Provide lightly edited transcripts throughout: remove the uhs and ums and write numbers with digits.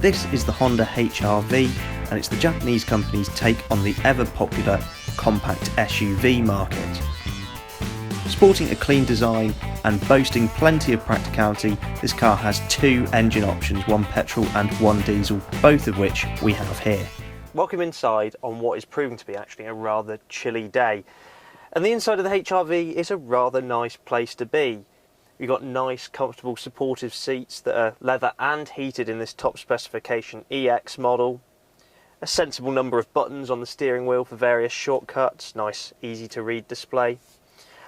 This is the Honda HR-V, and it's the Japanese company's take on the ever-popular compact SUV market. Sporting a clean design and boasting plenty of practicality, this car has two engine options, one petrol and one diesel, both of which we have here. Welcome inside on what is proving to be actually a rather chilly day. And the inside of the HR-V is a rather nice place to be. You've got nice, comfortable, supportive seats that are leather and heated in this top specification EX model. A sensible number of buttons on the steering wheel for various shortcuts, nice, easy to read display.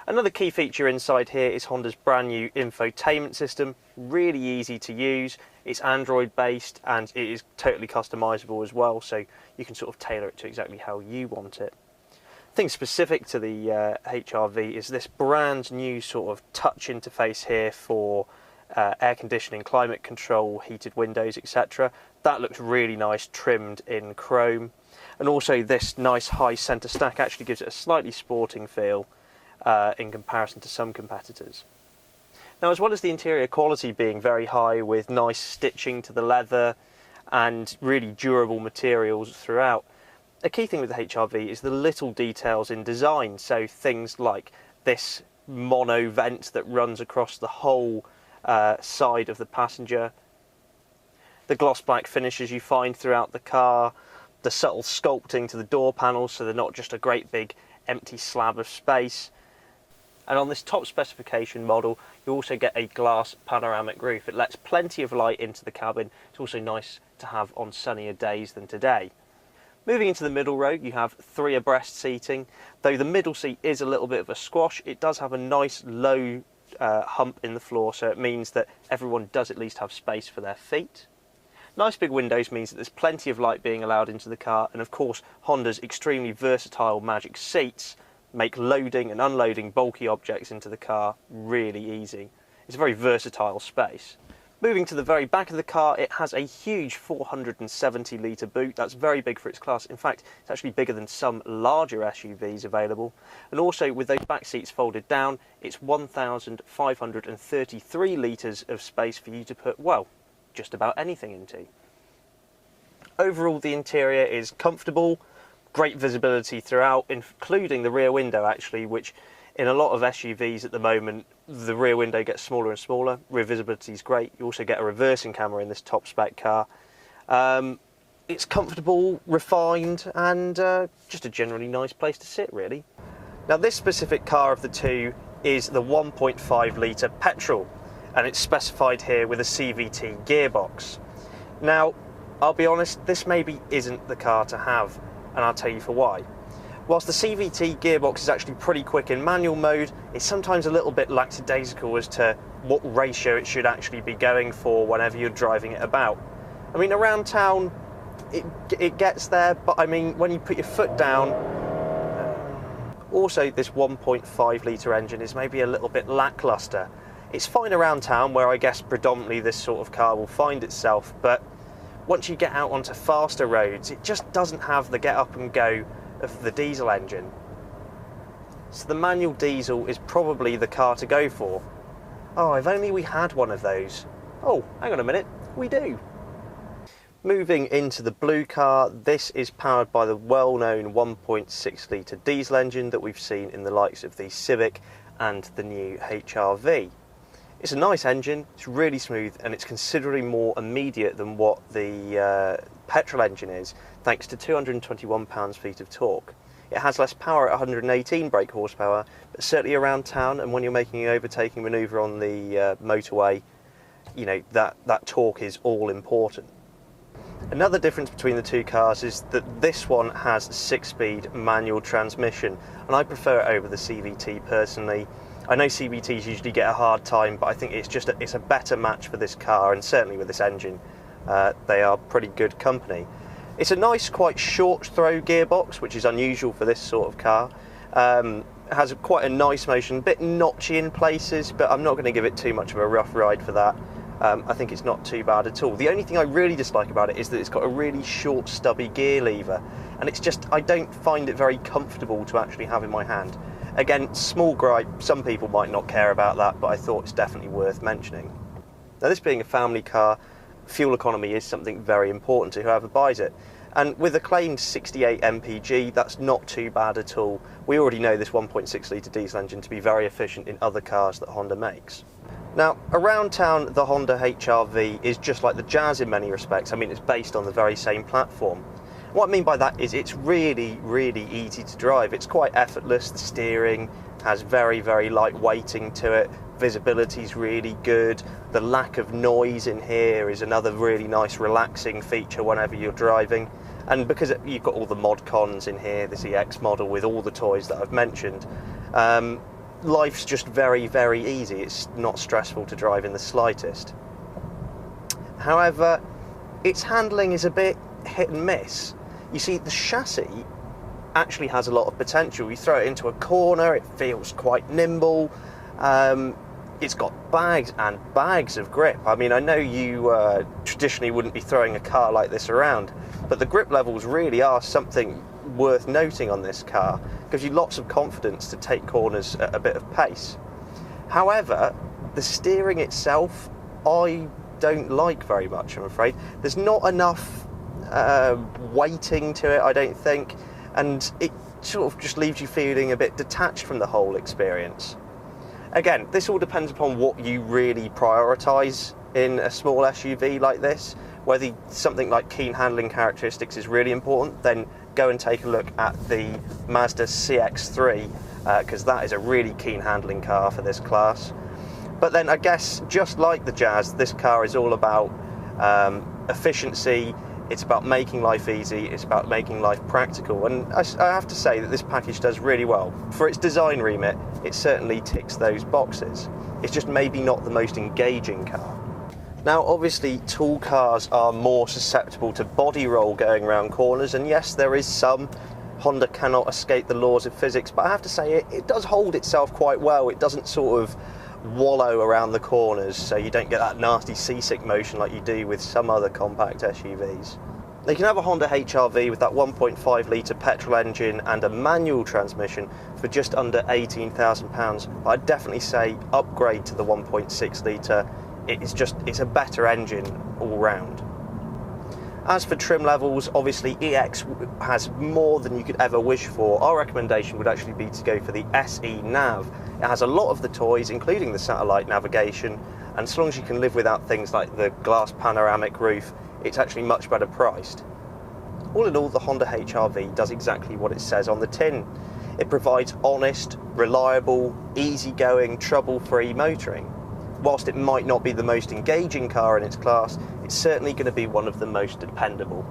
Another key feature inside here is Honda's brand new infotainment system, really easy to use. It's Android based and it is totally customizable as well, so you can sort of tailor it to exactly how you want it. Thing specific to the HR-V is this brand new sort of touch interface here for air conditioning, climate control, heated windows, etc. That looks really nice, trimmed in chrome. And also this nice high centre stack actually gives it a slightly sporting feel in comparison to some competitors. Now, as well as the interior quality being very high with nice stitching to the leather and really durable materials throughout, a key thing with the HR-V is the little details in design, so things like this mono vent that runs across the whole side of the passenger, the gloss black finishes you find throughout the car, the subtle sculpting to the door panels so they're not just a great big empty slab of space. And on this top specification model, you also get a glass panoramic roof. It lets plenty of light into the cabin. It's also nice to have on sunnier days than today. Moving into the middle row, you have 3 abreast seating. Though the middle seat is a little bit of a squash, it does have a nice low hump in the floor, so it means that everyone does at least have space for their feet. Nice big windows means that there's plenty of light being allowed into the car, and of course Honda's extremely versatile magic seats make loading and unloading bulky objects into the car really easy. It's a very versatile space. Moving to the very back of the car, it has a huge 470 litre boot. That's very big for its class. In fact, it's actually bigger than some larger SUVs available. And also, with those back seats folded down, it's 1,533 litres of space for you to put, well, just about anything into. Overall, the interior is comfortable, great visibility throughout, including the rear window actually, which in a lot of SUVs at the moment, the rear window gets smaller and smaller. Rear visibility is great. You also get a reversing camera in this top spec car. It's comfortable, refined, and just a generally nice place to sit, really. Now, this specific car of the two is the 1.5 litre petrol, and it's specified here with a CVT gearbox. Now, I'll be honest, this maybe isn't the car to have, and I'll tell you for why. Whilst the CVT gearbox is actually pretty quick in manual mode, it's sometimes a little bit lackadaisical as to what ratio it should actually be going for whenever you're driving it about. I mean, around town, it gets there, but I mean, when you put your foot down, also this 1.5 litre engine is maybe a little bit lackluster. It's fine around town, where I guess predominantly this sort of car will find itself, but once you get out onto faster roads, it just doesn't have the get up and go of the diesel engine. So the manual diesel is probably the car to go for. Oh, if only we had one of those. Oh, hang on a minute, we do. Moving into the blue car, this is powered by the well-known 1.6 litre diesel engine that we've seen in the likes of the Civic and the new HR-V. It's a nice engine, it's really smooth, and it's considerably more immediate than what the petrol engine is, thanks to 221 pounds-feet of torque. It has less power at 118 brake horsepower, but certainly around town and when you're making an overtaking manoeuvre on the motorway, you know, that torque is all important. Another difference between the two cars is that this one has a 6-speed manual transmission, and I prefer it over the CVT personally. I know CVTs usually get a hard time, but I think it's a better match for this car, and certainly with this engine, they are pretty good company. It's a nice, quite short throw gearbox, which is unusual for this sort of car. It has quite a nice motion, a bit notchy in places, but I'm not going to give it too much of a rough ride for that. I think it's not too bad at all. The only thing I really dislike about it is that it's got a really short, stubby gear lever, and it's just, I don't find it very comfortable to actually have in my hand. Again, small gripe, some people might not care about that, but I thought it's definitely worth mentioning. Now, this being a family car, fuel economy is something very important to whoever buys it. And with a claimed 68 mpg, that's not too bad at all. We already know this 1.6 litre diesel engine to be very efficient in other cars that Honda makes. Now, around town, the Honda HR-V is just like the Jazz in many respects. I mean, it's based on the very same platform. What I mean by that is it's really, really easy to drive. It's quite effortless. The steering has very, very light weighting to it. Visibility's really good. The lack of noise in here is another really nice relaxing feature whenever you're driving. And because you've got all the mod cons in here, this EX model with all the toys that I've mentioned, life's just very, very easy. It's not stressful to drive in the slightest. However, its handling is a bit hit and miss. You see, the chassis actually has a lot of potential. You throw it into a corner, it feels quite nimble. It's got bags and bags of grip. I mean, I know you traditionally wouldn't be throwing a car like this around, but the grip levels really are something worth noting on this car. It gives you lots of confidence to take corners at a bit of pace. However, the steering itself, I don't like very much, I'm afraid. There's not enough weighting to it, I don't think, and it sort of just leaves you feeling a bit detached from the whole experience. Again, this all depends upon what you really prioritise in a small SUV like this. Whether something like keen handling characteristics is really important, then go and take a look at the Mazda CX-3, because that is a really keen handling car for this class. But then I guess, just like the Jazz, this car is all about efficiency. It's about making life easy, it's about making life practical, and I have to say that this package does really well. For its design remit, it certainly ticks those boxes. It's just maybe not the most engaging car. Now, obviously, tall cars are more susceptible to body roll going around corners, and yes, there is some. Honda cannot escape the laws of physics, but I have to say it does hold itself quite well. It doesn't sort of wallow around the corners, so you don't get that nasty seasick motion like you do with some other compact SUVs. Now, you can have a Honda HR-V with that 1.5 litre petrol engine and a manual transmission for just under £18,000. I'd definitely say upgrade to the 1.6 litre. It's a better engine all round. As for trim levels, obviously EX has more than you could ever wish for. Our recommendation would actually be to go for the SE Nav. It has a lot of the toys, including the satellite navigation, and as long as you can live without things like the glass panoramic roof, it's actually much better priced. All in all, the Honda HR-V does exactly what it says on the tin. It provides honest, reliable, easygoing, trouble-free motoring. Whilst it might not be the most engaging car in its class, it's certainly going to be one of the most dependable.